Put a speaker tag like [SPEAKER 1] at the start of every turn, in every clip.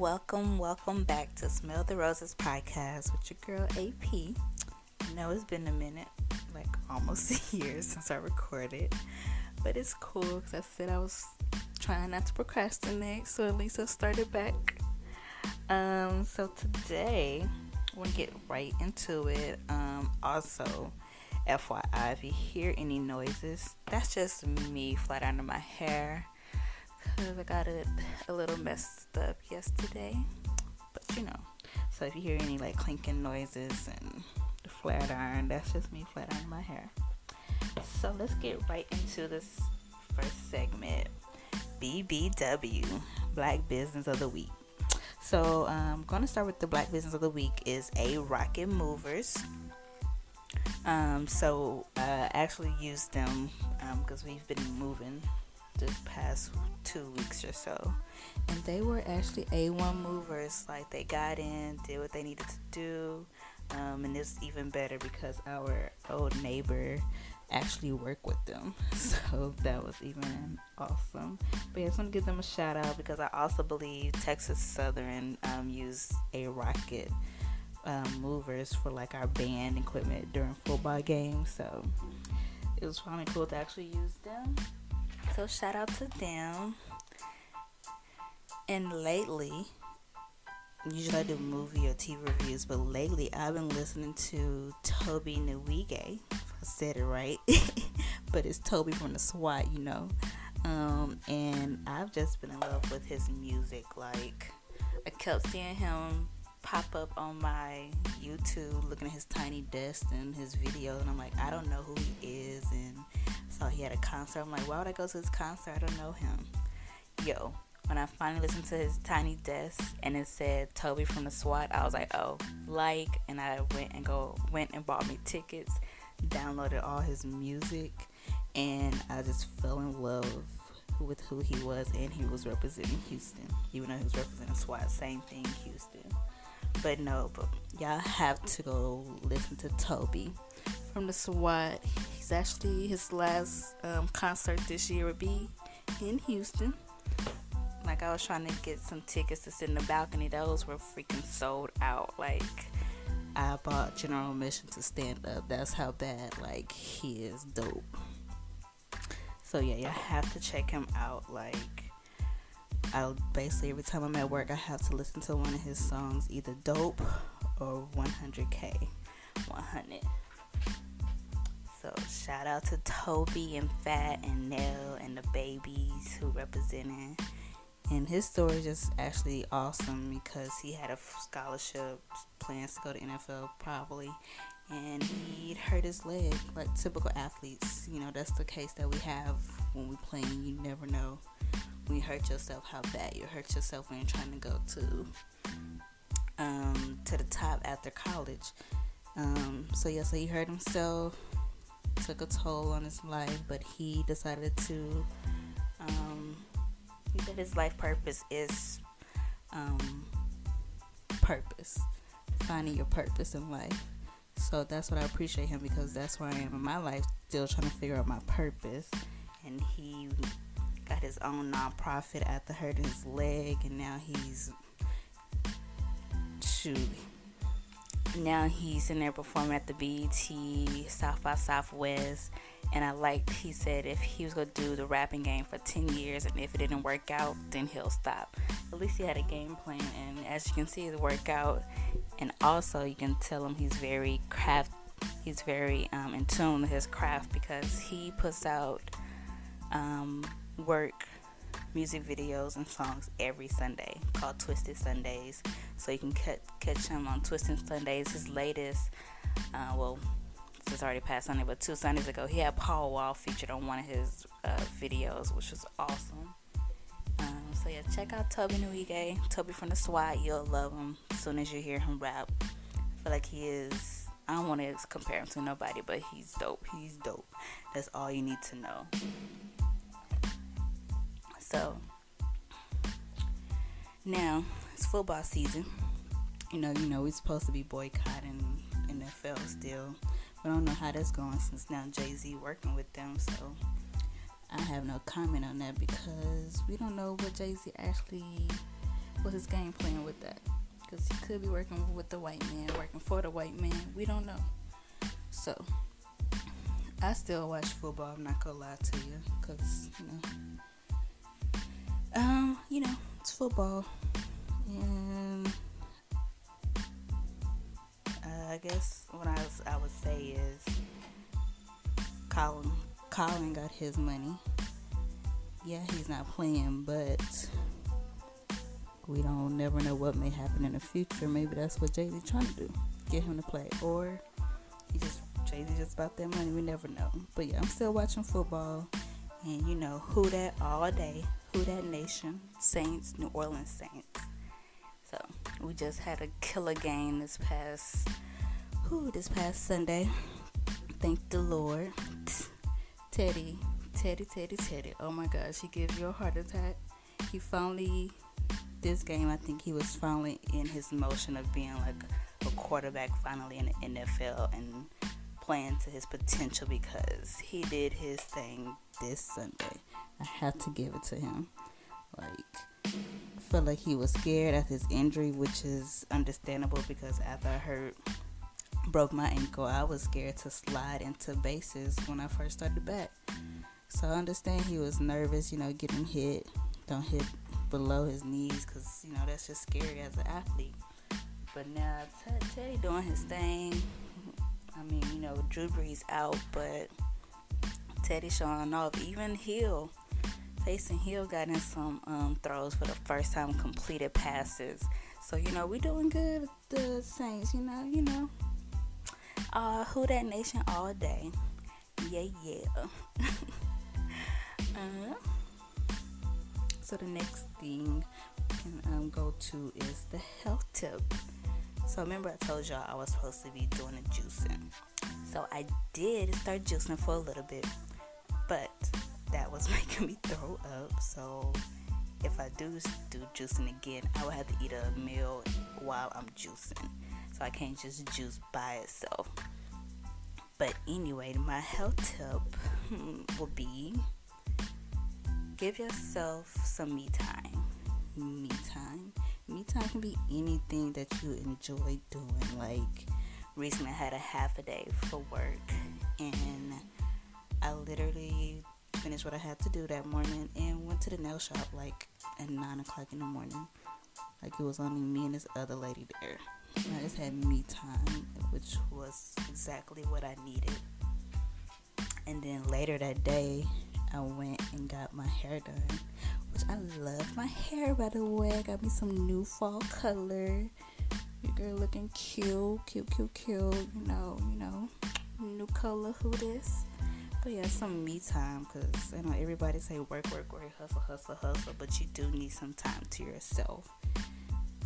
[SPEAKER 1] welcome back to Smell the Roses podcast with your girl AP. I know it's been a minute, like almost a year since I recorded, but it's cool because I said I was trying not to procrastinate, so at least I started back. So today I want to get right into it. Also, FYI, if you hear any noises, that's just me flat under my hair. Because I got it a little messed up yesterday. But so if you hear any like clinking noises and the flat iron, that's just me flat ironing my hair. So let's get right into this first segment. BBW, Black Business of the Week. So I'm going to start with the Black Business of the Week is A Rocket Movers. So I actually used them because we've been moving this past 2 weeks or so, and they were actually A1 movers. Like, they got in, did what they needed to do, and it's even better because our old neighbor actually worked with them, so that was even awesome. But yeah, I just want to give them a shout out because I also believe Texas Southern used A Rocket movers for like our band equipment during football games, so it was really cool to actually use them. So shout out to them. And lately, usually I do movie or TV reviews, but lately I've been listening to Toby Nwigwe. If I said it right, but it's Toby from the SWAT, and I've just been in love with his music. Like, I kept seeing him pop up on my YouTube, looking at his tiny desk and his videos, and I'm like, I don't know who he is. And so he had a concert. I'm like, why would I go to his concert? I don't know him. When I finally listened to his tiny desk and it said Toby from the SWAT, I was like, oh, and I went and bought me tickets, downloaded all his music, and I just fell in love with who he was. And he was representing Houston, even though he was representing SWAT, same thing, Houston. But y'all have to go listen to Toby from the SWAT. He's actually, his last concert this year would be in Houston. Like, I was trying to get some tickets to sit in the balcony. Those were freaking sold out. Like, I bought general admission to stand up. That's how bad, like, he is dope. So yeah, you have to check him out. Like, basically every time I'm at work, I have to listen to one of his songs, either Dope or 100K 100. So shout out to Toby and Fat and Nell and the babies who represented. And his story is just actually awesome because he had a scholarship, plans to go to NFL probably, and he hurt his leg like typical athletes. That's the case that we have when we play. You never know when you hurt yourself how bad you hurt yourself when you're trying to go to the top after college. So he hurt himself, took a toll on his life, but he decided to he said his life purpose is purpose, finding your purpose in life. So that's what I appreciate him, because that's where I am in my life, still trying to figure out my purpose. And he got his own nonprofit after hurting his leg, and now he's in there performing at the BET South by Southwest. And he said if he was going to do the rapping game for 10 years, and if it didn't work out, then he'll stop. At least he had a game plan, and as you can see, it worked out. And also you can tell him he's very in tune with his craft, because he puts out work music videos and songs every Sunday called Twisted Sundays. So you can catch him on Twisted Sundays. His latest, it's already past Sunday, but 2 Sundays ago, he had Paul Wall featured on one of his videos, which was awesome. So yeah, check out Toby Nwigwe, Toby from the SWAT. You'll love him as soon as you hear him rap. I feel like he is, I don't want to compare him to nobody, but he's dope. He's dope. That's all you need to know. So now it's football season. We're supposed to be boycotting NFL still. We don't know how that's going since now Jay-Z working with them. So I have no comment on that because we don't know what Jay-Z actually What's his game plan with that? Because he could be working with the white man, working for the white man. We don't know. So, I still watch football. I'm not gonna lie to you, because it's football, and I guess what I would say is Colin got his money. Yeah, he's not playing, but we don't never know what may happen in the future. Maybe that's what Jay-Z trying to do, get him to play, or Jay-Z just about that money. We never know. But yeah, I'm still watching football, and who that all day, who that nation, Saints, New Orleans Saints. So we just had a killer game this past Sunday. Thank the Lord. Teddy. Oh my gosh, he gives you a heart attack. This game, I think he was finally in his motion of being like a quarterback finally in the NFL and playing to his potential, because he did his thing this Sunday. I have to give it to him. I felt like he was scared at his injury, which is understandable, because after I broke my ankle, I was scared to slide into bases when I first started back. So I understand he was nervous, getting hit. Don't hit below his knees, because, that's just scary as an athlete. But now Teddy doing his thing. I mean, Drew Brees out, but Teddy showing off. Even Taysom Hill got in some throws for the first time, completed passes. So, we doing good, the Saints, who that nation all day. Yeah. So the next thing we can go to is the health tip. So remember I told y'all I was supposed to be doing the juicing. So I did start juicing for a little bit, but that was making me throw up. So if I do juicing again, I would have to eat a meal while I'm juicing. So I can't just juice by itself. But anyway, my health tip will be, give yourself some me time. Me time can be anything that you enjoy doing. Like, recently I had a half a day for work, and I literally finished what I had to do that morning and went to the nail shop at 9 o'clock in the morning. It was only me and this other lady there. And I just had me time, which was exactly what I needed. And then later that day, I went and got my hair done, which I love my hair, by the way. I got me some new fall color. Your girl looking cute. New color, who this? But yeah, some me time, because I know everybody say work, hustle, but you do need some time to yourself.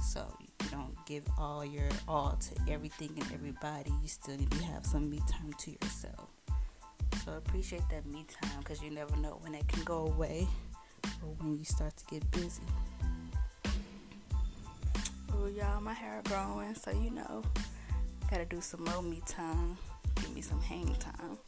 [SPEAKER 1] So you don't give all your all to everything and everybody. You still need to have some me time to yourself. So appreciate that me time, because you never know when it can go away or when you start to get busy. Oh, y'all, my hair growing, so gotta do some more me time. Give me some hang time.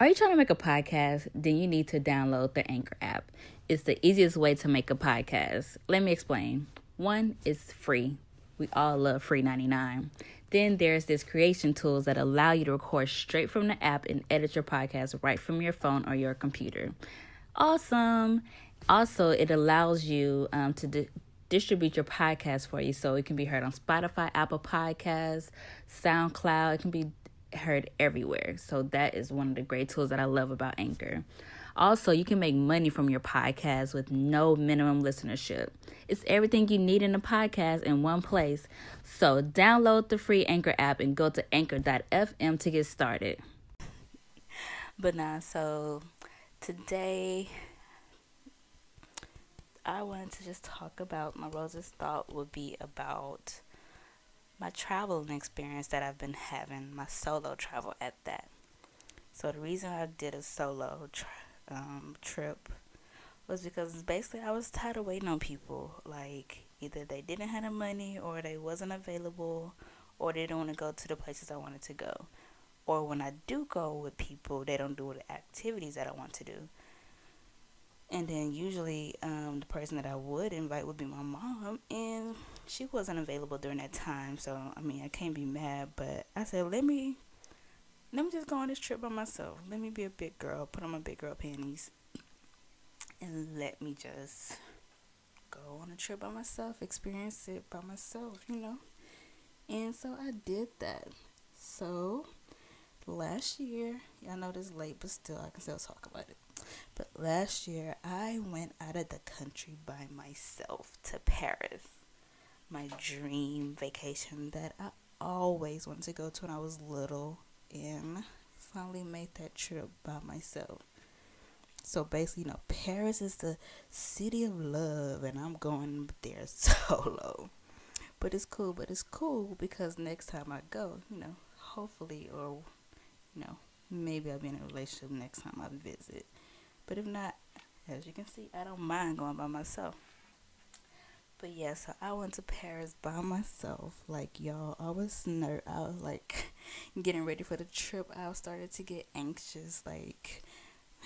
[SPEAKER 1] Are you trying to make a podcast? Then you need to download the Anchor app. It's the easiest way to make a podcast. Let me explain. 1, it's free. We all love free 99. Then there's this creation tools that allow you to record straight from the app and edit your podcast right from your phone or your computer. Awesome. Also, it allows you to distribute your podcast for you, so it can be heard on Spotify, Apple Podcasts, SoundCloud. It can be heard everywhere. So that is one of the great tools that I love about Anchor. Also, you can make money from your podcast with no minimum listenership. It's everything you need in a podcast in one place. So download the free Anchor app and go to anchor.fm to get started. So today I wanted to just talk about, my Rose's thought would be about my traveling experience that I've been having, my solo travel at that. So the reason I did a solo trip was because basically I was tired of waiting on people. Either they didn't have the money, or they wasn't available, or they didn't want to go to the places I wanted to go. Or when I do go with people, they don't do the activities that I want to do. And then usually the person that I would invite would be my mom, and she wasn't available during that time. So I mean, I can't be mad, but I said, let me just go on this trip by myself. Let me be a big girl, put on my big girl panties, and let me just go on a trip by myself, experience it by myself. And so I did that. So last year, y'all know this late, but still I can still talk about it. But last year I went out of the country by myself to Paris. My dream vacation that I always wanted to go to when I was little, and finally made that trip by myself. So basically, Paris is the city of love, and I'm going there solo. But it's cool. But it's cool because next time I go, hopefully, or maybe I'll be in a relationship next time I visit. But if not, as you can see, I don't mind going by myself. But yeah, so I went to Paris by myself. Like y'all, I was like getting ready for the trip. I started to get anxious, like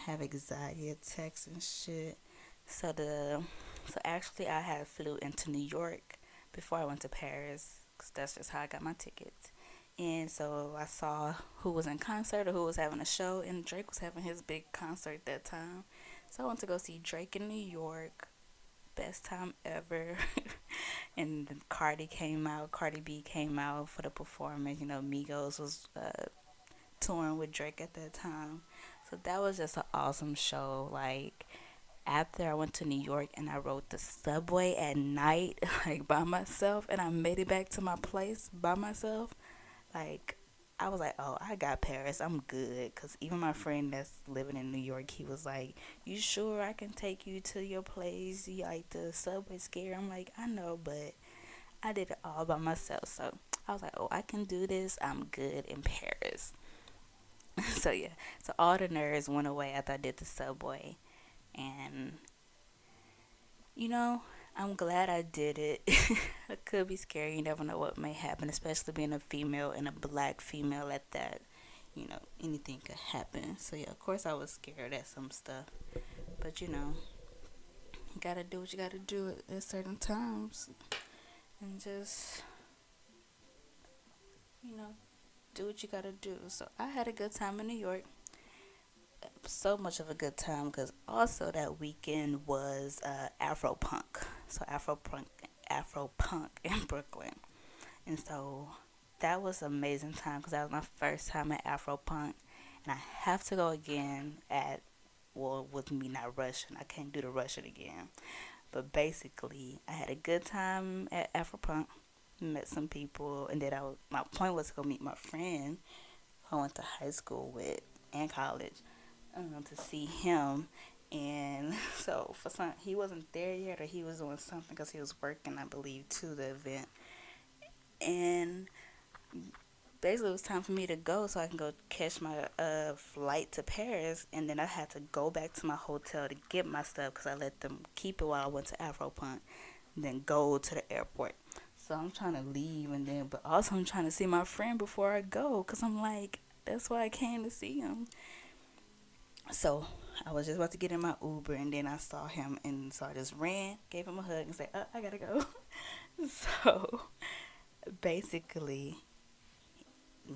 [SPEAKER 1] have anxiety attacks and shit. So actually I had flew into New York before I went to Paris, cause that's just how I got my tickets. And so I saw who was in concert or who was having a show, and Drake was having his big concert that time. So I went to go see Drake in New York. Best time ever. And then Cardi B came out for the performance. Migos was touring with Drake at that time. So that was just an awesome show. Like, after I went to New York and I rode the subway at night, like by myself, and I made it back to my place by myself, like, I was like, oh, I got Paris. I'm good. Because even my friend that's living in New York, he was like, you sure I can take you to your place? You like the subway scare? I'm like, I know, but I did it all by myself. So I was like, oh, I can do this. I'm good in Paris. So yeah. So all the nerves went away after I did the subway. And, you know, I'm glad I did it. It could be scary. You never know what may happen, especially being a female and a black female at that. Anything could happen. So, yeah, of course I was scared at some stuff. But, you gotta do what you gotta do at certain times. And just, you know, do what you gotta do. So, I had a good time in New York. So much of a good time because also that weekend was Afro punk. So Afro punk in Brooklyn, and so that was an amazing time because that was my first time at Afro punk, and I have to go again with me not rushing. I can't do the rushing again, but basically I had a good time at Afro punk. Met some people, and then my point was to go meet my friend who I went to high school with and college, to see him. And so he wasn't there yet, or he was doing something because he was working, I believe, to the event. And basically, it was time for me to go so I can go catch my flight to Paris. And then I had to go back to my hotel to get my stuff because I let them keep it while I went to Afropunk, and then go to the airport. So I'm trying to leave, but also I'm trying to see my friend before I go because I'm like, that's why I came to see him. So I was just about to get in my Uber, and then I saw him, and so I just ran, gave him a hug, and said, I gotta go. So basically,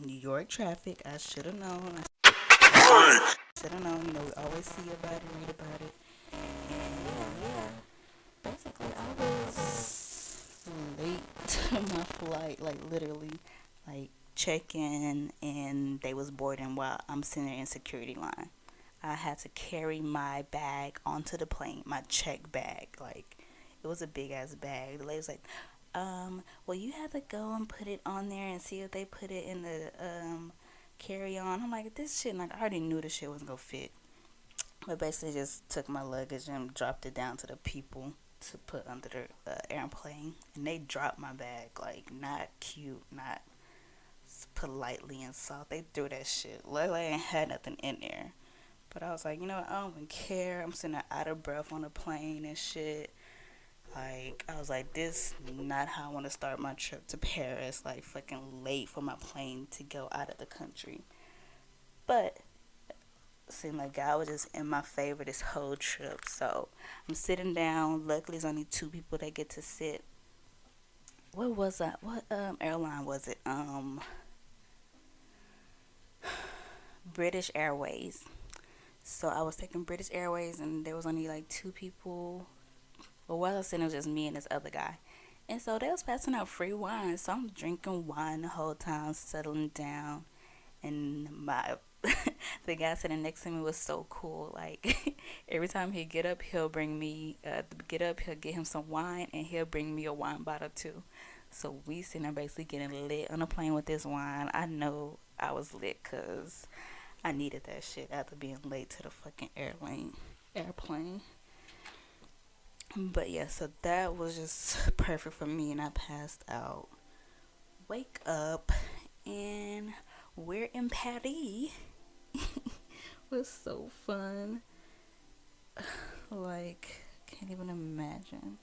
[SPEAKER 1] New York traffic, I should have known. I should have known. We always see about it, read about it. And yeah, basically, I was late to my flight, like literally, like check in, and they was boarding while I'm sitting there in security line. I had to carry my bag onto the plane, my check bag. Like, it was a big ass bag. The lady was like, well, you have to go and put it on there and see if they put it in the carry on. I'm like, this shit, like, I already knew this shit wasn't gonna fit. But basically, just took my luggage and dropped it down to the people to put under the airplane. And they dropped my bag, like, not cute, not politely and soft. They threw that shit. Like, I ain't had nothing in there. But I was like, you know what, I don't even care. I'm sitting there out of breath on the plane and shit. Like, I was like, this is not how I want to start my trip to Paris. Like, fucking late for my plane to go out of the country. But seemed like God was just in my favor this whole trip. So I'm sitting down. Luckily, it's only two people that get to sit. What was that? What airline was it? British Airways. So I was taking British Airways, and there was only like two people. Well, what I was saying, it was just me and this other guy. And so they was passing out free wine. So I'm drinking wine the whole time, settling down. And my the guy sitting next to me was so cool. Like every time he get up, he'll bring me he'll get him some wine, and he'll bring me a wine bottle too. So we sitting there basically getting lit on a plane with this wine. I know I was lit because I needed that shit after being late to the fucking airplane. But yeah, so that was just perfect for me, and I passed out. Wake up, and we're in Paris. It was so fun. Like, can't even imagine.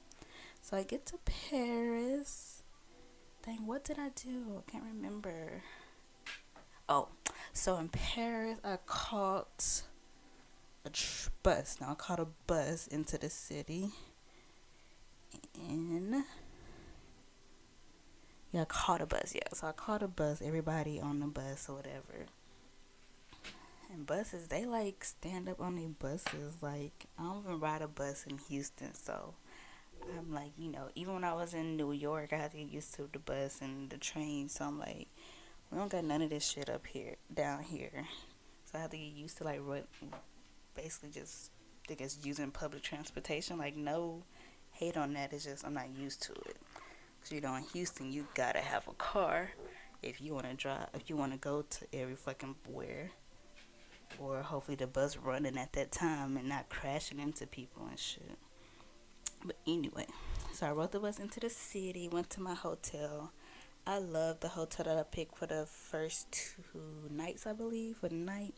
[SPEAKER 1] So I get to Paris. Dang, what did I do? I can't remember. Oh, so in Paris, I caught a bus. Now I caught a bus into the city. And yeah, I caught a bus. Yeah, so I caught a bus. Everybody on the bus or whatever. And buses, they like stand up on their buses. Like, I don't even ride a bus in Houston, so I'm like, even when I was in New York, I had to get used to the bus and the train. So I'm like, we don't got none of this shit down here. So I had to get used to like what, basically just, I guess, using public transportation. Like, no hate on that. It's just I'm not used to it. Cause in Houston, you gotta have a car if you wanna drive, if you wanna go to every fucking where. Or hopefully the bus running at that time and not crashing into people and shit. But anyway, so I rode the bus into the city, went to my hotel. I love the hotel that I picked for the first 2 nights, I believe, for the night.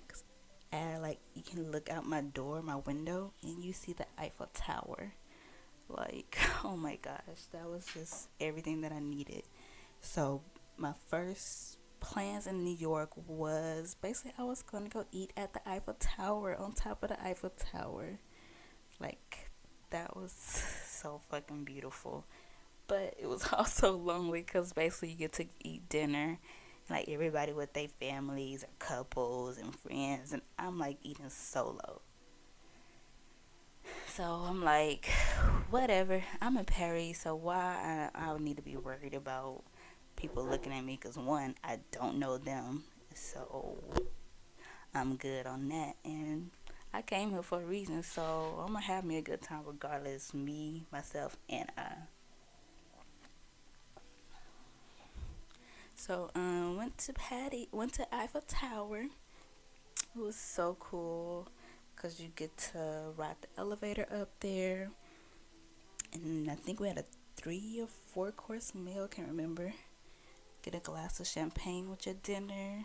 [SPEAKER 1] Cause you can look out my door, my window, and you see the Eiffel Tower. Like, oh my gosh, that was just everything that I needed. So my first plans in New York was basically I was going to go eat at the Eiffel Tower, on top of the Eiffel Tower. Like, that was so fucking beautiful. But it was also lonely because basically you get to eat dinner, like everybody with their families or couples and friends, and I'm like eating solo. So I'm like, whatever. I'm in Paris, so why I would need to be worried about people looking at me? Because one, I don't know them, so I'm good on that. And I came here for a reason, so I'm gonna have me a good time regardless. Me, myself, and I. So went to Eiffel Tower. It was so cool because you get to ride the elevator up there, and I think we had a 3 or 4 course meal. Can't remember. Get a glass of champagne with your dinner,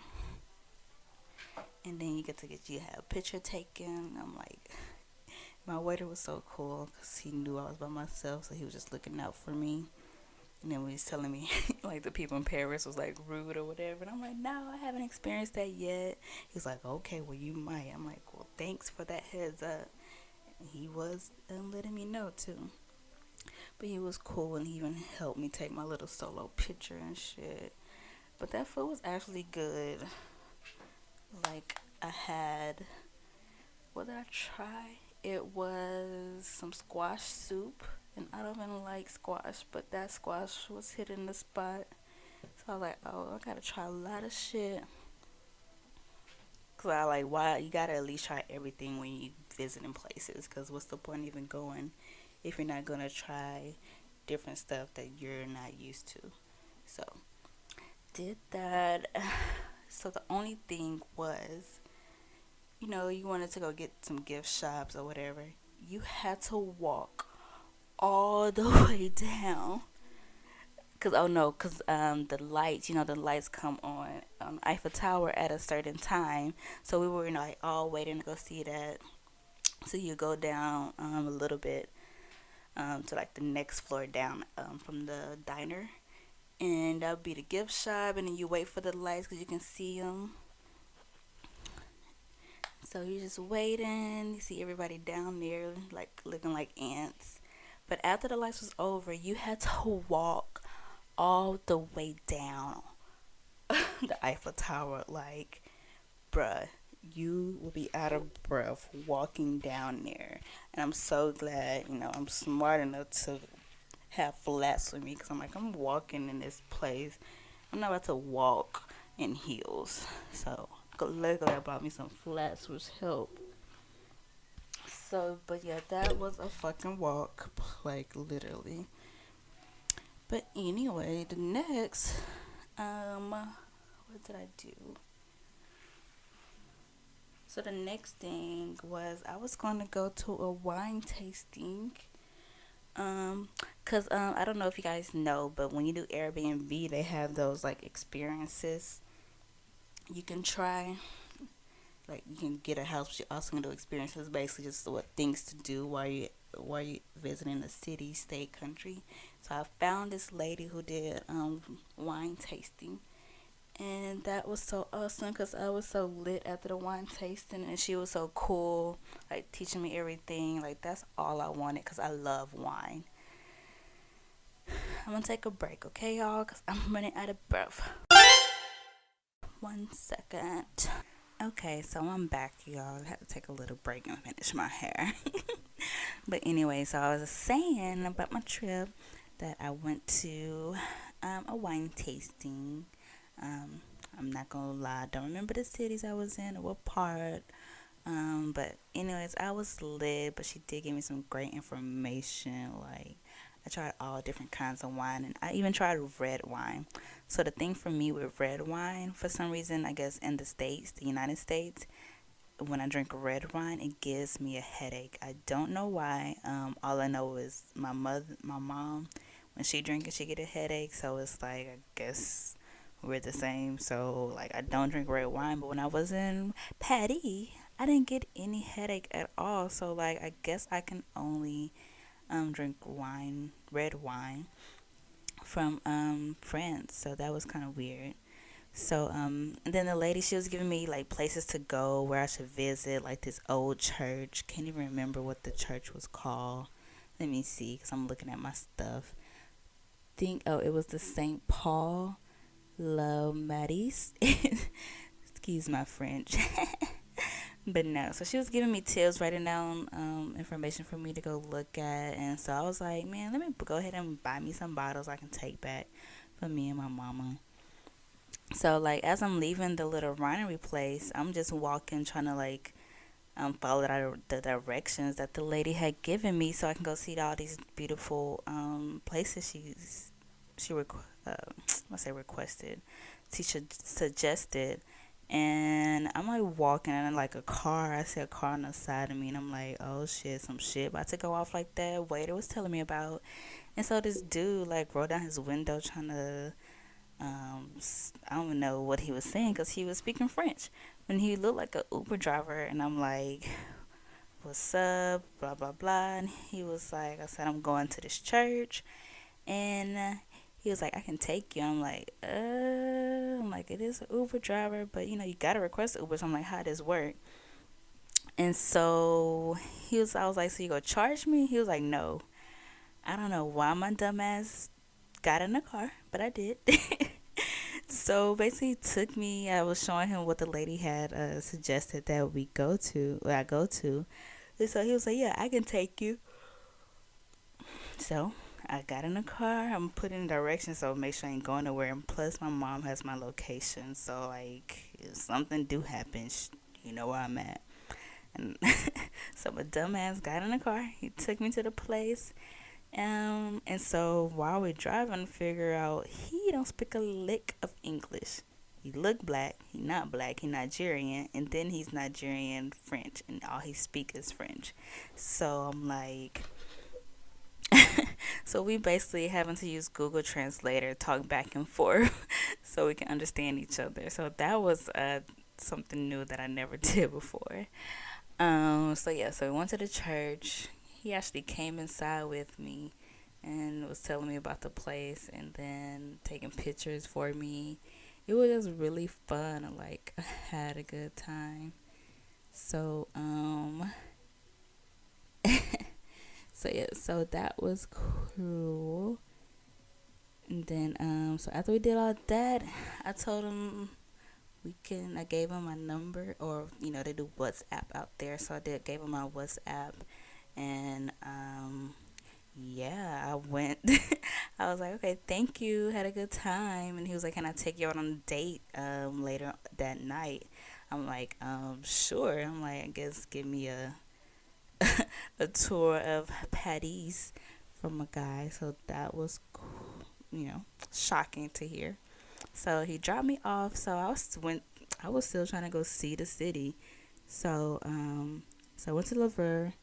[SPEAKER 1] and then you have a picture taken. I'm like, my waiter was so cool because he knew I was by myself, so he was just looking out for me. And then he was telling me, like, the people in Paris was, like, rude or whatever. And I'm like, no, I haven't experienced that yet. He's like, okay, well, you might. I'm like, well, thanks for that heads up. And he was letting me know, too. But he was cool, and he even helped me take my little solo picture and shit. But that food was actually good. Like, what did I try? It was some squash soup. And I don't even like squash, but that squash was hitting the spot. So I was like, oh, I gotta try a lot of shit. Cause I like, why you gotta at least try everything when you visiting places. Cause what's the point even going if you're not gonna try different stuff that you're not used to? So did that. So the only thing was, you wanted to go get some gift shops or whatever. You had to walk all the way down. Cause the lights, the lights come on Eiffel Tower at a certain time. So we were like all waiting to go see that. So you go down a little bit to like the next floor down from the diner, and that'll be the gift shop. And then you wait for the lights because you can see them. So you're just waiting. You see everybody down there, like looking like ants. But after the lights was over, you had to walk all the way down the Eiffel Tower. Like, bruh, you will be out of breath walking down there. And I'm so glad, I'm smart enough to have flats with me because I'm like, I'm walking in this place. I'm not about to walk in heels. So, luckily, I bought me some flats, which helped. So, but yeah, that was a fucking walk, like literally. But anyway, the next, what did I do? So the next thing was I was going to go to a wine tasting. Cause I don't know if you guys know, but when you do Airbnb, they have those like experiences you can try. Like you can get a house, but you also can do experiences. Basically, just what things to do while you visiting the city, state, country. So I found this lady who did wine tasting, and that was so awesome because I was so lit after the wine tasting, and she was so cool, like teaching me everything. Like that's all I wanted because I love wine. I'm gonna take a break, okay, y'all, because I'm running out of breath. 1 second. Okay, so I'm back, y'all. I had to take a little break and finish my hair. But anyway, so I was saying about my trip that I went to a wine tasting. I'm not gonna lie, I don't remember the cities I was in or what part. But anyways, I was lit, but she did give me some great information. Like I tried all different kinds of wine, and I even tried red wine. So the thing for me with red wine, for some reason, I guess in the States, the United States, when I drink red wine, it gives me a headache. I don't know why. All I know is my mom, when she drink it, she get a headache. So it's like I guess we're the same. So like I don't drink red wine, but when I was in Patty, I didn't get any headache at all. So like I guess I can only drink red wine from France. So that was kind of weird. So and then the lady, she was giving me like places to go where I should visit, like this old church. Can't even remember what the church was called. Let me see, cause I'm looking at my stuff. It was the Saint Paul La Maris. Excuse my French. But no, so she was giving me tips, writing down information for me to go look at, and so I was like, man, let me go ahead and buy me some bottles I can take back for me and my mama. So like as I'm leaving the little winery place, I'm just walking, trying to like follow the directions that the lady had given me, so I can go see all these beautiful places I say requested, she suggested. And I'm like walking and like a car. I see a car on the side of me, and I'm like, oh shit, some shit about to go off like that. Waiter was telling me about. And so this dude like rolled down his window trying to, I don't know what he was saying because he was speaking French. And he looked like a Uber driver, and I'm like, what's up? Blah blah blah. And he was like, I said I'm going to this church, and he was like, I can take you. I'm like, it is an Uber driver, but you gotta request Uber. So I'm like, how does this work? And so I was like, so you gonna charge me? He was like, no. I don't know why my dumb ass got in the car, but I did. So basically, he took me. I was showing him what the lady had suggested that we go to, where I go to. And so he was like, yeah, I can take you. So I got in the car. I'm putting directions, so make sure I ain't going nowhere. And plus, my mom has my location, so like if something do happen, you know where I'm at. And so my dumbass got in the car. He took me to the place. And so while we're driving, figure out he don't speak a lick of English. He look black. He not black. He Nigerian, and then he's Nigerian French, and all he speak is French. So I'm like, so we basically having to use Google Translator, talk back and forth, so we can understand each other. So that was something new that I never did before. So yeah, so we went to the church. He actually came inside with me and was telling me about the place and then taking pictures for me. It was just really fun. Like I had a good time. So so yeah, so that was cool. And then so after we did all that, I told him I gave him my number, or they do WhatsApp out there, so I did gave him my WhatsApp. And yeah, I went. I was like, okay, thank you, had a good time. And he was like, can I take you out on a date later that night? I'm like, sure. I'm like, I guess give me a tour of Panties from a guy. So that was cool, shocking to hear. So he dropped me off. So I was still trying to go see the city. So so I went to Laverne,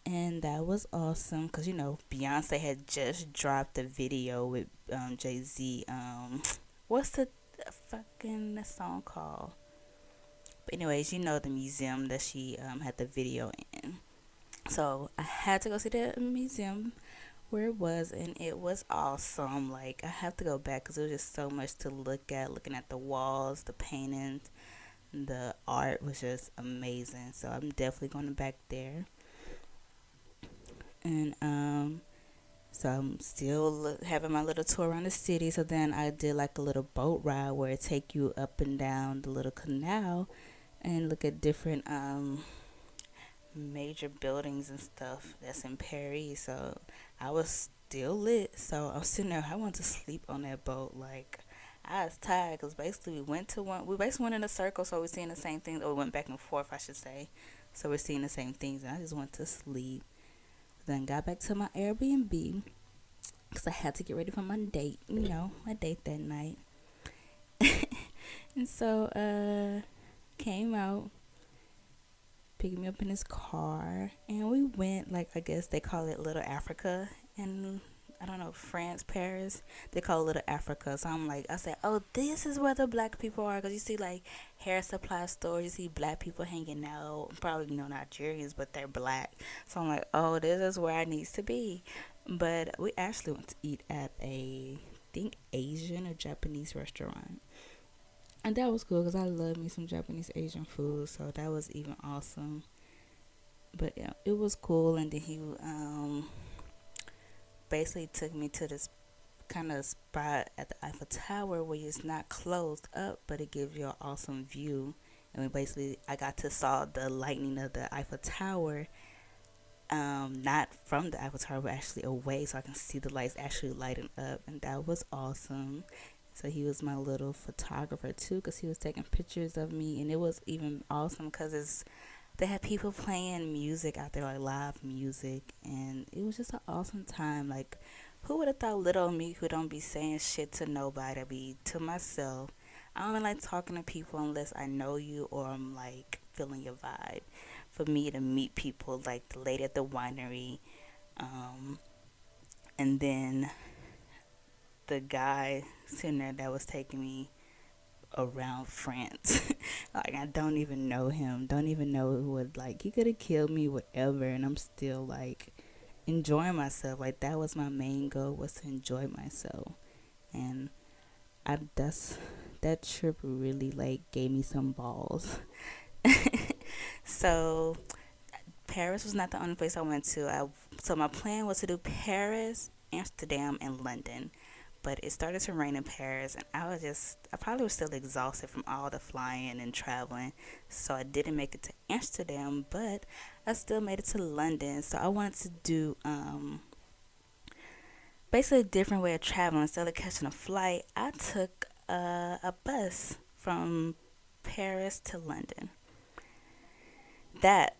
[SPEAKER 1] and that was awesome because Beyonce had just dropped a video with Jay Z. What's the fucking song called? But anyways, the museum that she had the video in. So I had to go see the museum where it was, and it was awesome. Like, I have to go back because there was just so much to look at. Looking at the walls, the paintings, the art was just amazing. So I'm definitely going back there. And so I'm still having my little tour around the city. So then I did like a little boat ride where it take you up and down the little canal and look at different major buildings and stuff that's in Paris. So I was still lit. So I was sitting there. I wanted to sleep on that boat. Like, I was tired because basically we basically went in a circle. So we're seeing the same things, or we went back and forth, I should say. So we're seeing the same things, and I just went to sleep. Then got back to my Airbnb because I had to get ready for my date. My date that night. And so came out, picked me up in his car, and we went, like, I guess they call it Little Africa, and I don't know, France, Paris, they call it Little Africa. So I said, oh, this is where the black people are, because you see like hair supply stores, you see black people hanging out, probably Nigerians, but they're black. So I'm like, oh, this is where I needs to be. But we actually went to eat at I think Asian or Japanese restaurant. And that was cool because I love me some Japanese Asian food, so that was even awesome. But yeah, it was cool. And then he basically took me to this kind of spot at the Eiffel Tower where it's not closed up, but it gives you an awesome view. And I got to saw the lightning of the Eiffel Tower, not from the Eiffel Tower, but actually away, so I can see the lights actually lighting up, and that was awesome. So he was my little photographer too, because he was taking pictures of me, and it was even awesome because they had people playing music out there, like live music, and it was just an awesome time. Like, who would have thought little me, who don't be saying shit to nobody, be to myself. I don't like talking to people unless I know you or I'm like feeling your vibe. For me to meet people like the lady at the winery, and then the guy sitting there that was taking me around France. Like, I don't even know him. Don't even know what, like, he could have killed me, whatever, and I'm still like enjoying myself. Like, that was my main goal, was to enjoy myself. And that trip really like gave me some balls. So Paris was not the only place I went to. So my plan was to do Paris, Amsterdam, and London. But it started to rain in Paris, and I probably was still exhausted from all the flying and traveling. So I didn't make it to Amsterdam, but I still made it to London. So I wanted to do basically a different way of traveling. Instead of catching a flight, I took a bus from Paris to London. That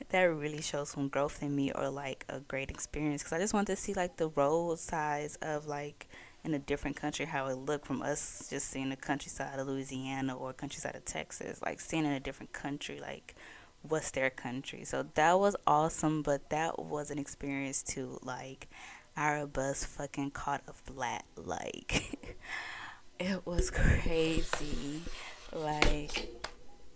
[SPEAKER 1] that really shows some growth in me, or like a great experience, because I just wanted to see like the road sides of like in a different country, how it looked from us just seeing the countryside of Louisiana or countryside of Texas, like seeing in a different country, like what's their country. So that was awesome, but that was an experience too. Like, our bus fucking caught a flat, like it was crazy. Like,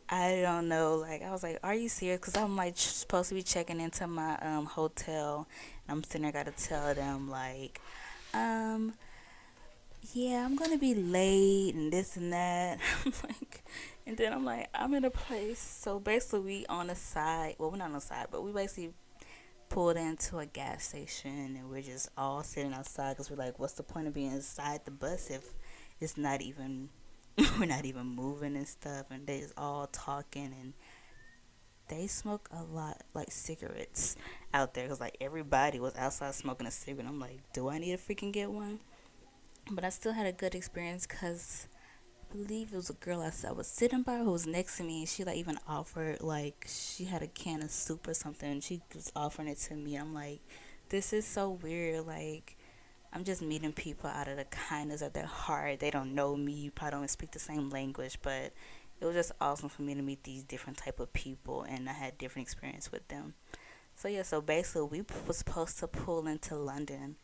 [SPEAKER 1] I don't know. Like, I was like, "Are you serious?" Because I'm like supposed to be checking into my hotel, and I'm sitting there, gotta tell them like, um, yeah, I'm gonna be late and this and that. I'm like, and then I'm like, I'm in a place. So basically, we on the side. Well, we're not on the side, but we basically pulled into a gas station and we're just all sitting outside because we're like, what's the point of being inside the bus if it's not even we're not even moving and stuff, and they just all talking, and they smoke a lot like cigarettes out there because like everybody was outside smoking a cigarette. I'm like, do I need to freaking get one? But I still had a good experience because I believe it was a girl I was sitting by who was next to me, and she like even offered, like, she had a can of soup or something and she was offering it to me. I'm like, this is so weird. Like, I'm just meeting people out of the kindness of their heart. They don't know me, you probably don't speak the same language, but it was just awesome for me to meet these different type of people, and I had different experience with them. So yeah, so basically we was supposed to pull into London,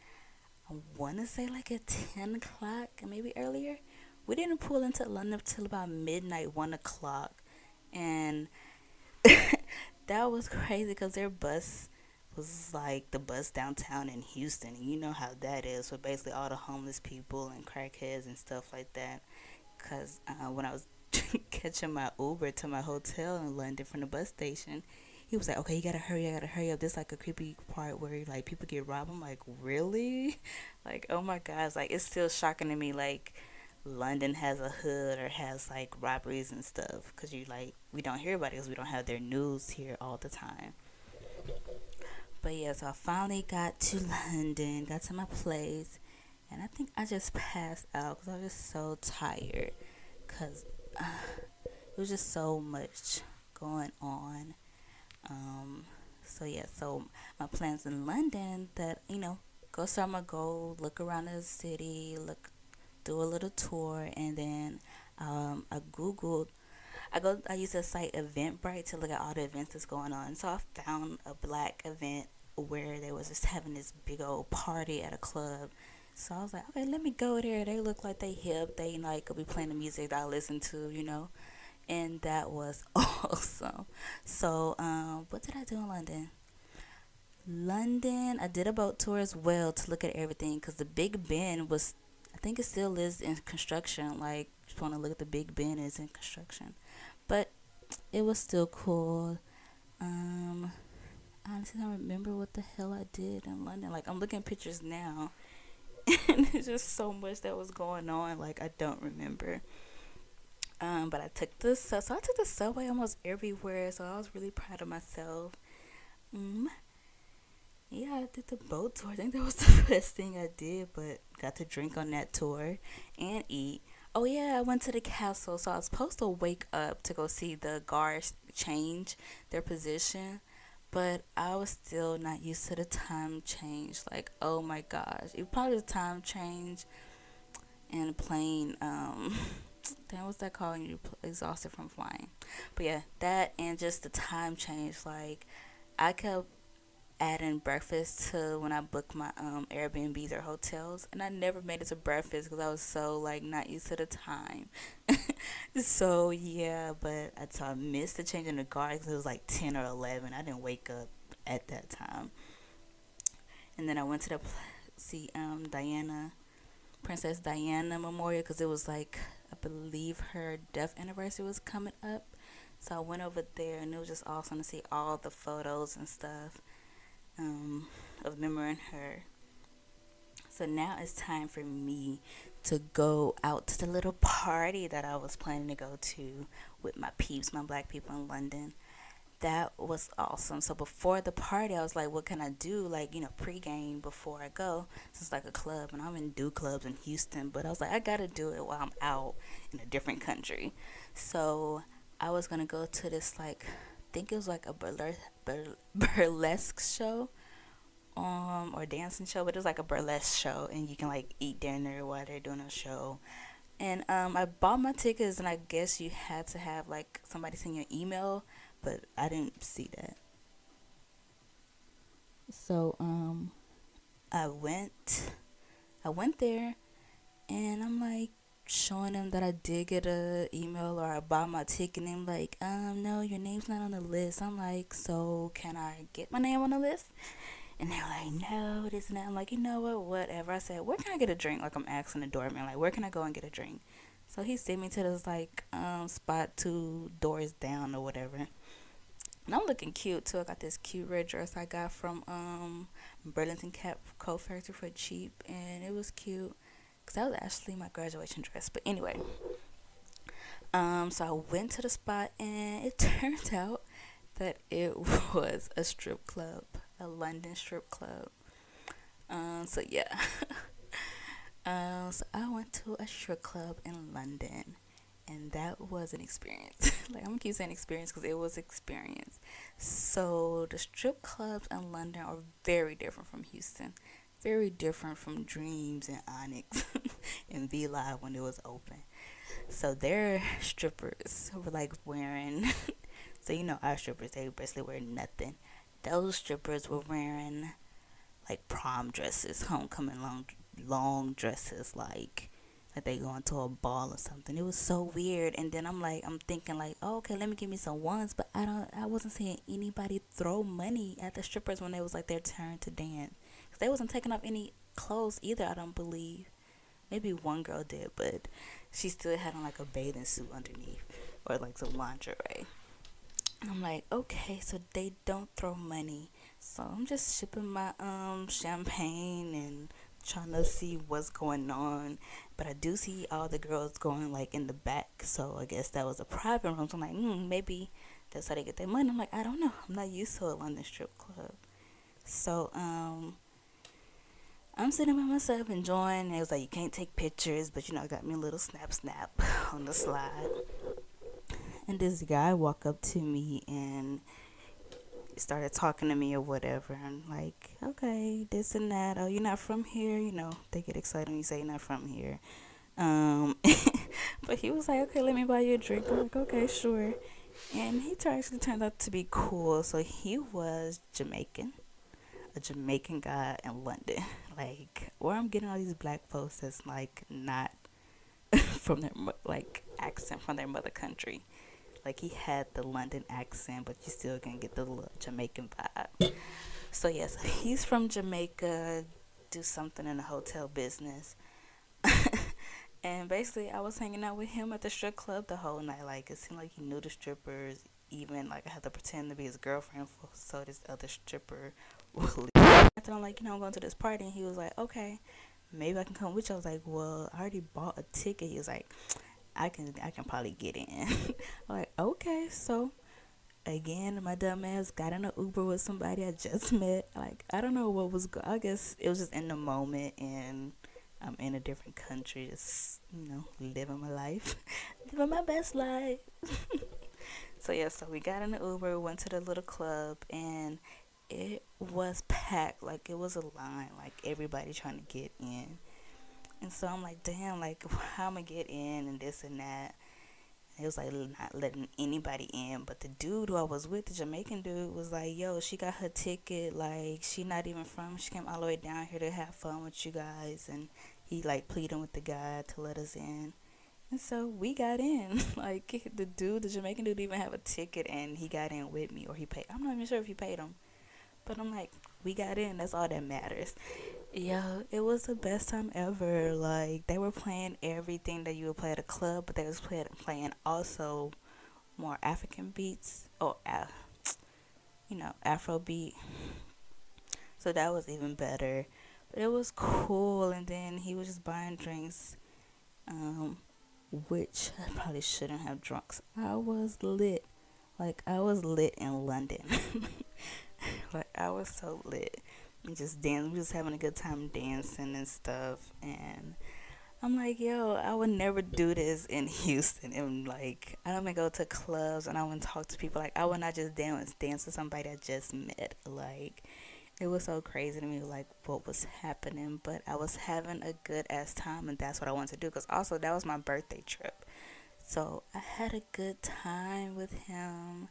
[SPEAKER 1] I want to say like at 10 o'clock, maybe earlier. We didn't pull into London until about midnight, 1 o'clock. And that was crazy because their bus was like the bus downtown in Houston. And you know how that is with basically all the homeless people and crackheads and stuff like that. Because when I was catching my Uber to my hotel in London from the bus station, he was like, okay, you gotta hurry, I gotta hurry up. This like a creepy part where like people get robbed. I'm like, really? Like, oh my gosh, like it's still shocking to me, like London has a hood or has like robberies and stuff, because you like, we don't hear about it because we don't have their news here all the time. But yeah, so I finally got to London, got to my place, and I think I just passed out because I was just so tired, because it was just so much going on. Um, so yeah, so my plans in London, that go, so I'm gonna go look around the city, look, do a little tour, and then I googled. I used the site Eventbrite to look at all the events that's going on. So I found a black event where they was just having this big old party at a club. So I was like, okay, let me go there. They look like they hip. They like could be playing the music that I listen to. And that was awesome. So, what did I do in London? London, I did a boat tour as well to look at everything because the Big Ben was, I think it still is in construction. Like, if you want to look at the Big Ben, is in construction, but it was still cool. Um, Honestly, I don't remember what the hell I did in London. Like, I'm looking at pictures now, and it's just so much that was going on. Like, I don't remember. But I took so I took the subway almost everywhere. So I was really proud of myself. Um, yeah, I did the boat tour. I think that was the best thing I did. But got to drink on that tour and eat. Oh yeah, I went to the castle. So I was supposed to wake up to go see the guards change their position. But I was still not used to the time change. Like, oh my gosh, it probably the time change and the plane. Damn, what's that called when you exhausted from flying? But yeah, that and just the time change. Like, I kept adding breakfast to when I booked my Airbnbs or hotels, and I never made it to breakfast because I was so like not used to the time. So yeah, but I missed the change in the guard because it was like 10 or 11. I didn't wake up at that time, and then I went to see Princess Diana Memorial, because it was like, I believe her death anniversary was coming up. So I went over there, and it was just awesome to see all the photos and stuff, of remembering her. So now it's time for me to go out to the little party that I was planning to go to with my peeps, my black people in London. That was awesome. So before the party, I was like, what can I do? Like, pregame before I go. So it's like a club, and I am in do clubs in Houston, but I was like, I gotta do it while I'm out in a different country. So I was gonna go to this, like, I think it was like a burlesque show, or dancing show, but it was like a burlesque show, and you can like eat dinner while they're doing a show. And I bought my tickets, and I guess you had to have like somebody send your email, but I didn't see that. So I went I went there, and I'm like showing them that I did get a email or I bought my ticket, and I'm like, no, your name's not on the list. I'm like, so can I get my name on the list? And they were like, no, this and that. I'm like, you know what, whatever. I said, where can I get a drink? Like, I'm asking the doorman, like, where can I go and get a drink? So he sent me to this, like, spot 2 doors down or whatever. And I'm looking cute, too. I got this cute red dress I got from Burlington Cap Coat Factory for cheap. And it was cute. Because that was actually my graduation dress. But anyway. So I went to the spot, and it turned out that it was a strip club, a London strip club. So yeah, so I went to a strip club in London, and that was an experience. Like, I'm gonna keep saying experience because it was experience. So the strip clubs in London are very different from Houston, very different from Dreams and Onyx and V Live when it was open. So their strippers were like wearing, so you know our strippers, they basically wear nothing. Those strippers were wearing like prom dresses, homecoming long dresses, like they going to a ball or something. It was so weird. And then I'm thinking like, oh, okay, let me give me some ones, but I wasn't seeing anybody throw money at the strippers when it was like their turn to dance. 'Cause they wasn't taking off any clothes either. I don't believe. Maybe one girl did, but she still had on like a bathing suit underneath or like some lingerie. And I'm like, okay, so they don't throw money. So I'm just shipping my champagne and trying to see what's going on. But I do see all the girls going like in the back. So I guess that was a private room. So I'm like, maybe that's how they get their money. I'm like, I don't know. I'm not used to a London strip club. So I'm sitting by myself enjoying. It was like, you can't take pictures, but I got me a little snap on the slide. And this guy walked up to me and started talking to me or whatever. And like, okay, this and that. Oh, you're not from here? They get excited when you say you're not from here. But he was like, okay, let me buy you a drink. I'm like, okay, sure. And he actually turned out to be cool. So he was Jamaican. A Jamaican guy in London. Like, where I'm getting all these black folks that's like not from their like accent from their mother country. Like, he had the London accent, but you still gonna get the little Jamaican vibe. So yes, he's from Jamaica. Do something in the hotel business. And basically, I was hanging out with him at the strip club the whole night. Like, it seemed like he knew the strippers. Even like I had to pretend to be his girlfriend so this other stripper would leave. After I'm like, I'm going to this party, and he was like, okay, maybe I can come with you. I was like, well, I already bought a ticket. He was like, I can probably get in. I'm like, okay. So again, my dumb ass got in an Uber with somebody I just met. Like, I don't know what was I guess it was just in the moment, and I'm in a different country, just living my life, living my best life. So yeah, so we got in the Uber, went to the little club, and it was packed. Like, it was a line, like everybody trying to get in. And so I'm like, damn, like, how am I get in and this and that. And it was like not letting anybody in. But the dude who I was with, the Jamaican dude, was like, yo, she got her ticket. Like, she not even from, she came all the way down here to have fun with you guys. And he like pleading with the guy to let us in. And so we got in. Like, the Jamaican dude didn't even have a ticket, and he got in with me, or he paid. I'm not even sure if he paid him. But I'm like, we got in. That's all that matters. Yo, it was the best time ever. Like, they were playing everything that you would play at a club, but they was playing also more African beats, or Afro beat. So that was even better. But it was cool. And then he was just buying drinks, which I probably shouldn't have drunk. So I was lit. Like, I was lit in London. Like, I was so lit. And just dancing. We was having a good time dancing and stuff. And I'm like, yo, I would never do this in Houston. And like, I don't even go to clubs, and I wouldn't talk to people. Like, I would not just dance with somebody I just met. Like, it was so crazy to me, like, what was happening. But I was having a good ass time, and that's what I wanted to do. Because also, that was my birthday trip. So I had a good time with him.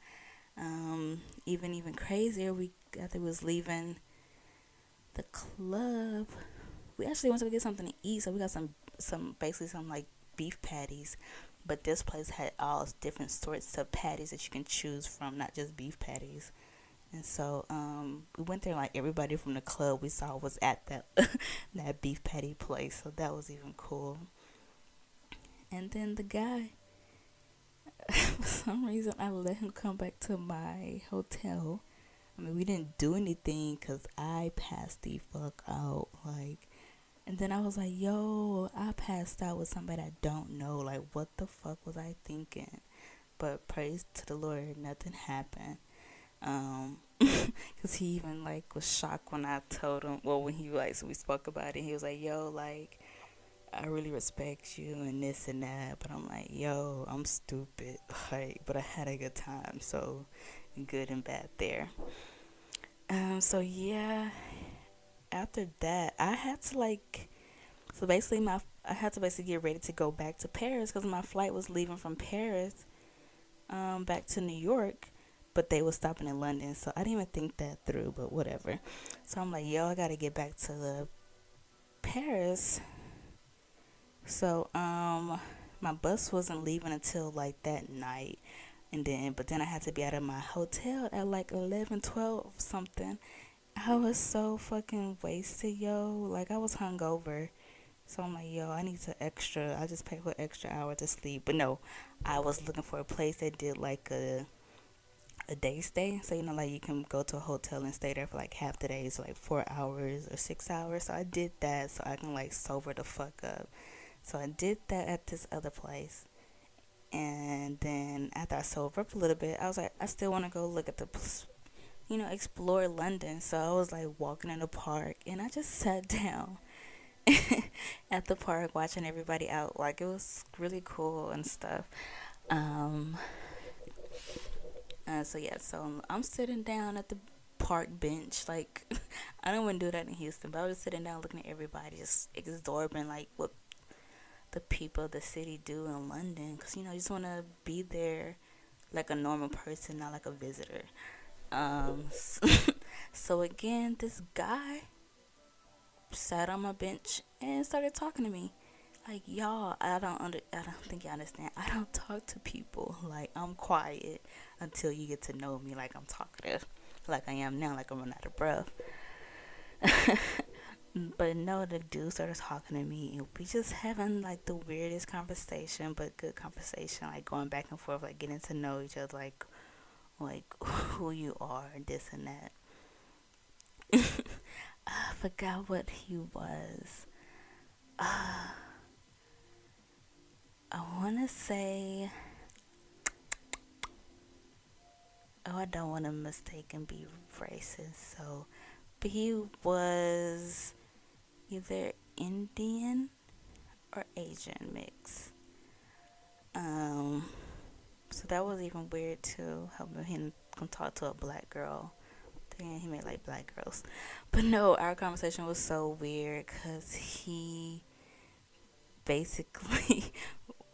[SPEAKER 1] Even crazier, after we was leaving the club, we actually went to get something to eat. So we got some basically some like beef patties. But this place had all different sorts of patties that you can choose from, not just beef patties. And so we went there, like everybody from the club we saw was at that that beef patty place, so that was even cool. And then the guy, for some reason, I let him come back to my hotel. I mean, we didn't do anything because I passed the fuck out. Like, and then I was like, yo, I passed out with somebody I don't know. Like, what the fuck was I thinking? But praise to the Lord, nothing happened. Because he even, like, was shocked when I told him, well, when he, like, so we spoke about it, he was like, yo, like, I really respect you and this and that. But I'm like, yo, I'm stupid. Like, but I had a good time. So, good and bad there. So yeah, after that, I had to like, so basically I had to basically get ready to go back to Paris because my flight was leaving from Paris, back to New York, but they was stopping in London, so I didn't even think that through. But whatever. So I'm like, yo, I gotta get back to the Paris. So my bus wasn't leaving until like that night, and then but then I had to be out of my hotel at like 11, 12 something. I was so fucking wasted, yo. Like, I was hungover. So I'm like, yo, I need to extra. I just paid for extra hour to sleep. But no, I was looking for a place that did like a day stay. So, you know, like you can go to a hotel and stay there for like half the day. So, like 4 hours or 6 hours. So I did that so I can like sober the fuck up. So I did that at this other place. And then after I sobered up a little bit, I was like, I still want to go look at the explore London. So I was like walking in the park and I just sat down at the park watching everybody out. Like, it was really cool and stuff. Um, so yeah, so I'm sitting down at the park bench. Like, I don't want to do that in Houston, but I was just sitting down looking at everybody, just absorbing like what the people of the city do in London. Because, you just want to be there like a normal person, not like a visitor. Um, so again, this guy sat on my bench and started talking to me. Like, y'all, I don't think y'all understand. I don't talk to people. Like, I'm quiet until you get to know me. Like, I'm talkative, like I am now. Like, I'm running out of breath. But no, the dude started talking to me, and we just having like the weirdest conversation, but good conversation. Like, going back and forth, like getting to know each other, like who you are, this and that. I forgot what he was. I want to say, oh, I don't want to mistake and be racist. So, but he was either Indian or Asian mix. Um, so that was even weird too. Helping him come talk to a black girl. Then he made like black girls, but no, our conversation was so weird because he basically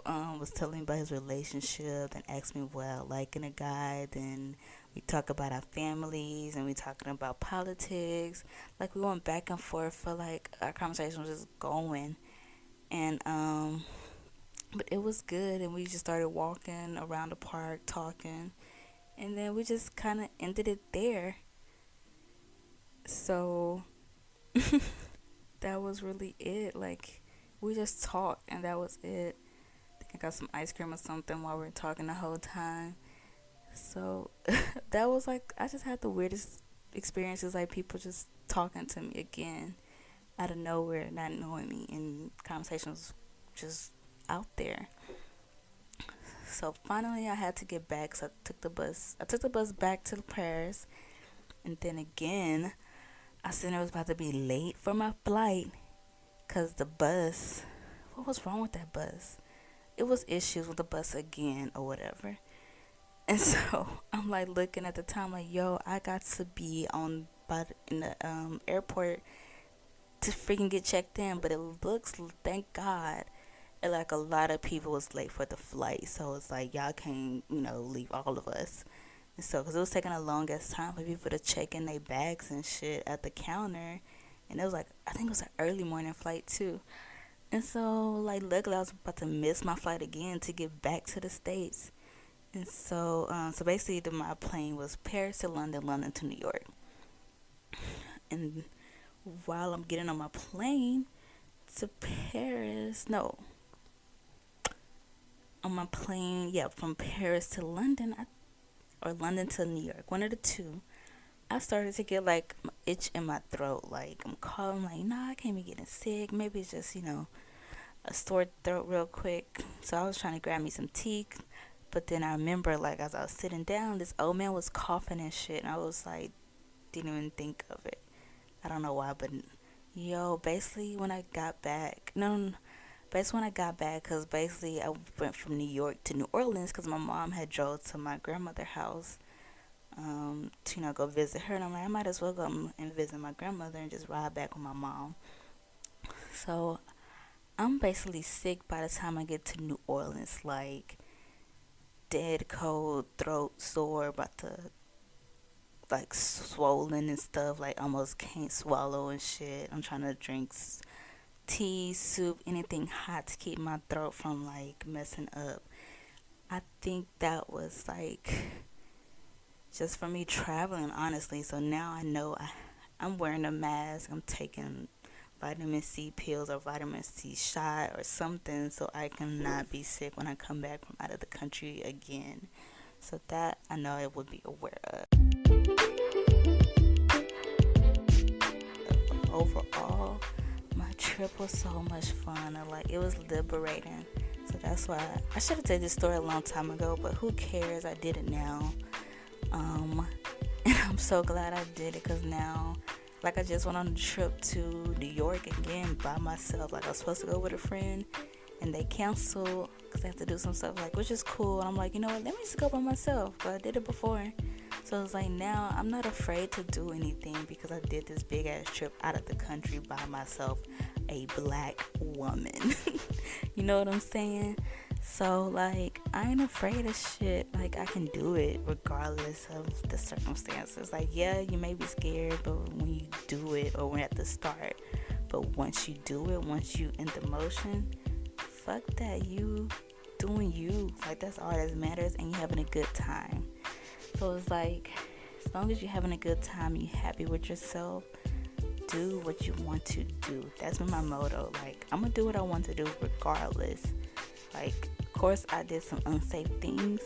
[SPEAKER 1] was telling me about his relationship and asked me what I like in a guy. Then we talk about our families and we talking about politics. Like, we went back and forth for like our conversation was just going, and but it was good. And we just started walking around the park talking, and then we just kind of ended it there. So that was really it. Like, we just talked and that was it. I got some ice cream or something while we were talking the whole time. So that was like, I just had the weirdest experiences, like people just talking to me again out of nowhere, not knowing me, and conversations just out there. So finally I had to get back, so I took the bus back to Paris, and then again I said I was about to be late for my flight because the bus, what was wrong with that bus? It was issues with the bus again or whatever. And so I'm like looking at the time, like, yo, I got to be in the airport to freaking get checked in. But it looks, thank God, like a lot of people was late for the flight. So it's like, y'all can't, leave all of us. And so, because it was taking a long ass time for people to check in their bags and shit at the counter. And it was like, I think it was an early morning flight too. And so, like, luckily I was about to miss my flight again to get back to the States. And so basically, my plane was Paris to London, London to New York. And while I'm getting on my plane to Paris, no, on my plane, yeah, from Paris to London, or London to New York, one of the two. I started to get like an itch in my throat, like I'm coughing, like nah, I can't be getting sick. Maybe it's just a sore throat real quick. So I was trying to grab me some tea, but then I remember like as I was sitting down, this old man was coughing and shit, and I was like, didn't even think of it. I don't know why, but yo, basically when I got back, no, basically when I got back, cause basically I went from New York to New Orleans, cause my mom had drove to my grandmother's house, to go visit her, and I'm like, I might as well go and visit my grandmother and just ride back with my mom. So I'm basically sick by the time I get to New Orleans, like dead cold, throat sore, about to like swollen and stuff, like almost can't swallow and shit. I'm trying to drink tea, soup, anything hot to keep my throat from like messing up. I think that was like just for me traveling, honestly. So now I know I'm wearing a mask. I'm taking vitamin C pills or vitamin C shot or something so I cannot be sick when I come back from out of the country again. So that I know I would be aware of. Overall, my trip was so much fun. It was liberating. So that's why I should have told this story a long time ago, but who cares? I did it now. And I'm so glad I did it, because now, like, I just went on a trip to New York again by myself. Like, I was supposed to go with a friend, and they canceled because they have to do some stuff, like, which is cool. And I'm like, you know what, let me just go by myself, but I did it before. So it's like now I'm not afraid to do anything because I did this big ass trip out of the country by myself, a black woman. You know what I'm saying? So like I ain't afraid of shit. Like I can do it regardless of the circumstances. Like yeah, you may be scared, but when you do it, or when at the start, but once you do it, once you in the motion, fuck that, you doing you. Like that's all that matters, and you having a good time. So it's like, as long as you're having a good time, you happy with yourself, do what you want to do. That's been my motto. Like, I'm going to do what I want to do regardless. Like, of course, I did some unsafe things,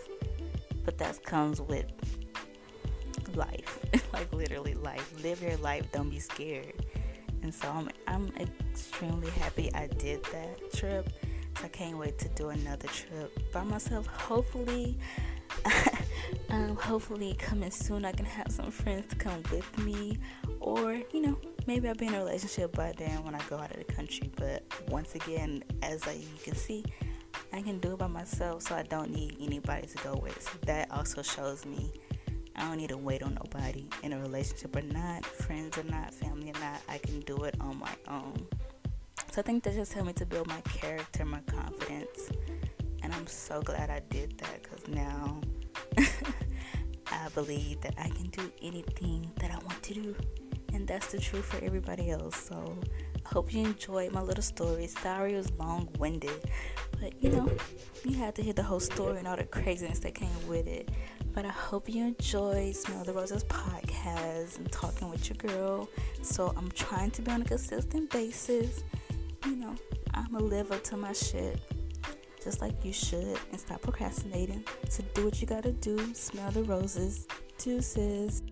[SPEAKER 1] but that comes with life. Like, literally life. Live your life. Don't be scared. And so I'm extremely happy I did that trip. So I can't wait to do another trip by myself. Hopefully coming soon I can have some friends to come with me, or maybe I'll be in a relationship by then when I go out of the country. But once again, as you can see, I can do it by myself, so I don't need anybody to go with. So that also shows me I don't need to wait on nobody, in a relationship or not, friends or not, family or not. I can do it on my own. So I think that just helped me to build my character, my confidence, and I'm so glad I did that, because now I believe that I can do anything that I want to do, and that's the truth for everybody else. So I hope you enjoyed my little story. Sorry it was long-winded, but you had to hear the whole story and all the craziness that came with it. But I hope you enjoy Smell the Roses podcast and talking with your girl. So I'm trying to be on a consistent basis. I'm a live up to my shit, just like you should, and stop procrastinating. So do what you gotta do. Smell the roses. Deuces.